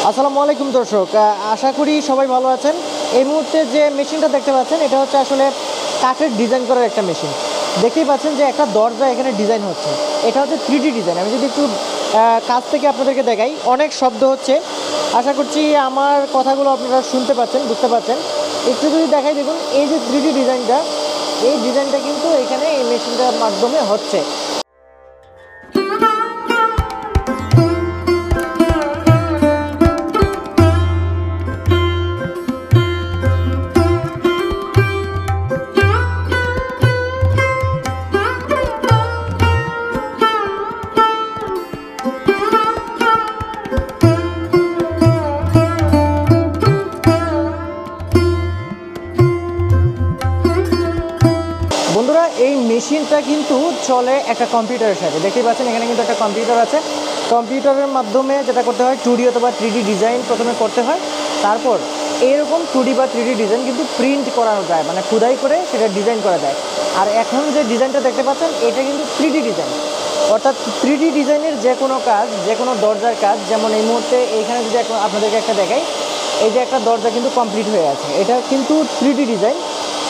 আসসালামু আলাইকুম দর্শক, আশা করি সবাই ভালো আছেন। এই মুহূর্তে যে মেশিনটা দেখতে পাচ্ছেন এটা হচ্ছে আসলে কাঠের ডিজাইন করার একটা মেশিন। দেখতেই পাচ্ছেন যে একটা দরজা এখানে ডিজাইন হচ্ছে। এটা হচ্ছে 3D ডিজাইন। আমি যদি একটু কাছ থেকে আপনাদেরকে দেখাই, অনেক শব্দ হচ্ছে। আশা করছি আমার কথাগুলো আপনারা শুনতে পাচ্ছেন, বুঝতে পাচ্ছেন। একটু যদি দেখাই, দেখুন এই যে 3D ডিজাইনটা, এই ডিজাইনটা কিন্তু এখানে এই মেশিনটার মাধ্যমে হচ্ছে। বন্ধুরা, এই মেশিনটা কিন্তু চলে একটা কম্পিউটারের সাথে। দেখতেই পাচ্ছেন এখানে কিন্তু একটা কম্পিউটার আছে। কম্পিউটারের মাধ্যমে যেটা করতে হয়, 2D অথবা 3D ডিজাইন প্রথমে করতে হয়। তারপর এইরকম 2D বা 3D ডিজাইন কিন্তু প্রিন্ট করানো যায়, মানে খোদাই করে সেটা ডিজাইন করা যায়। আর এখন যে ডিজাইনটা দেখতে পাচ্ছেন এটা কিন্তু 3D ডিজাইন। অর্থাৎ 3D ডিজাইনের যে কোনো কাজ, যে কোনো দরজার কাজ, যেমন এই মুহূর্তে এইখানে যদি আপনাদেরকে একটা দেখাই, এই যে একটা দরজা কিন্তু কমপ্লিট হয়ে আছে, এটা কিন্তু 3D ডিজাইন।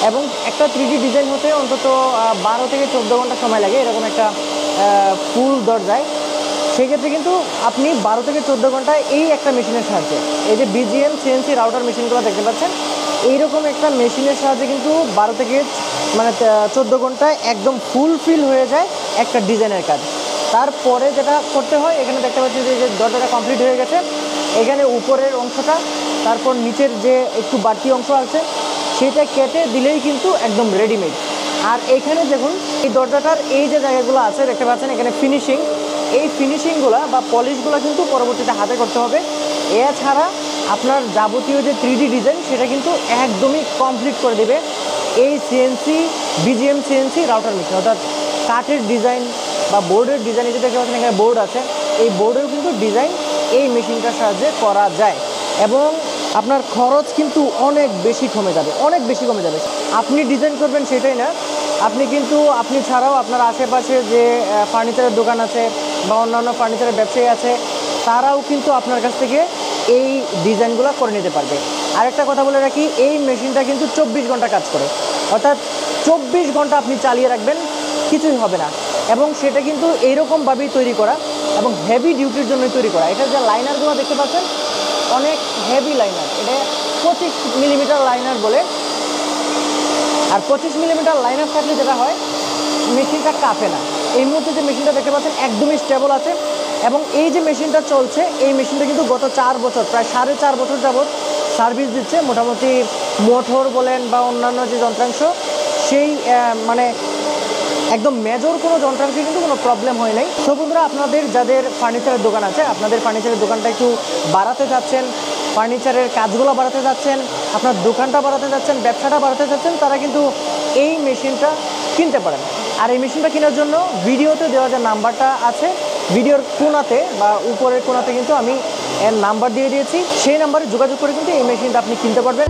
এবং একটা 3D ডিজাইন হতে অন্তত 12 থেকে 14 ঘন্টা সময় লাগে এরকম একটা ফুল দরজায়। সেক্ষেত্রে কিন্তু আপনি 12 থেকে 14 ঘন্টায় এই একটা মেশিনের সাহায্যে, এই যে BGM CNC রাউটার মেশিনগুলো দেখতে পাচ্ছেন, এইরকম একটা মেশিনের সাহায্যে কিন্তু 12 থেকে 14 ঘন্টায় একদম ফুলফিল হয়ে যায় একটা ডিজাইনের কাজ। তারপরে যেটা করতে হয়, এখানে দেখতে পাচ্ছি যে দরজাটা কমপ্লিট হয়ে গেছে। এখানে উপরের অংশটা, তারপর নিচের যে একটু বাড়তি অংশ আছে সেটা কেটে দিলেই কিন্তু একদম রেডিমেড। আর এখানে দেখুন এই দরজাটার এই যে জায়গাগুলো আছে দেখতে পাচ্ছেন এখানে ফিনিশিং, এই ফিনিশিংগুলো বা পলিশগুলো কিন্তু পরবর্তীতে হাতে করতে হবে। এছাড়া আপনার যাবতীয় যে 3D ডিজাইন সেটা কিন্তু একদমই কমপ্লিট করে দেবে এই CNC BGM CNC router machine. অর্থাৎ কাঠের ডিজাইন বা বোর্ডের ডিজাইন, এই যে দেখতে পাচ্ছেন এখানে বোর্ড আছে, এই বোর্ডেও কিন্তু ডিজাইন এই মেশিনটার সাহায্যে করা যায়। এবং আপনার খরচ কিন্তু অনেক বেশি কমে যাবে, অনেক বেশি কমে যাবে। আপনি ডিজাইন করবেন সেটাই না, আপনি ছাড়াও আপনার আশেপাশে যে ফার্নিচারের দোকান আছে বা অন্যান্য ফার্নিচারের ব্যবসায়ী আছে, তারাও কিন্তু আপনার কাছ থেকে এই ডিজাইনগুলো করে নিতে পারবে। আরেকটা কথা বলে রাখি, এই মেশিনটা কিন্তু 24 ঘন্টা কাজ করে। অর্থাৎ 24 ঘন্টা আপনি চালিয়ে রাখবেন, কিছুই হবে না। এবং সেটা কিন্তু এইরকমভাবেই তৈরি করা এবং হেভি ডিউটির জন্যই তৈরি করা। এটার যে লাইনারগুলো দেখতে পাচ্ছেন অনেক হেভি লাইনার, এটা 25 মিলিমিটার লাইনার বলে। আর 25 মিলিমিটার লাইনার থাকলে যেটা হয়, মেশিনটা কাঁপে না। এই মুহূর্তে যে মেশিনটা দেখতে পাচ্ছেন একদমই স্টেবল আছে। এবং এই যে মেশিনটা চলছে, এই মেশিনটা কিন্তু গত 4 বছর, প্রায় 4.5 বছর যাবৎ সার্ভিস দিচ্ছে। মোটামুটি মোটর বলেন বা অন্যান্য যে যন্ত্রাংশ, সেই মানে একদম মেজর কোনো যন্ত্রাংশে কিন্তু কোনো প্রবলেম হয় নাই। তো বন্ধুরা, আপনাদের যাদের ফার্নিচারের দোকান আছে, আপনাদের ফার্নিচারের দোকানটা একটু বাড়াতে চাচ্ছেন, ফার্নিচারের কাজগুলো বাড়াতে যাচ্ছেন, আপনার দোকানটা বাড়াতে যাচ্ছেন, ব্যবসাটা বাড়াতে যাচ্ছেন, তারা কিন্তু এই মেশিনটা কিনতে পারেন। আর এই মেশিনটা কেনার জন্য ভিডিওতে দেওয়া যে নাম্বারটা আছে, ভিডিওর কোণাতে বা উপরের কোণাতে কিন্তু আমি এর নাম্বার দিয়ে দিয়েছি, সেই নাম্বারে যোগাযোগ করে কিন্তু এই মেশিনটা আপনি কিনতে পারবেন।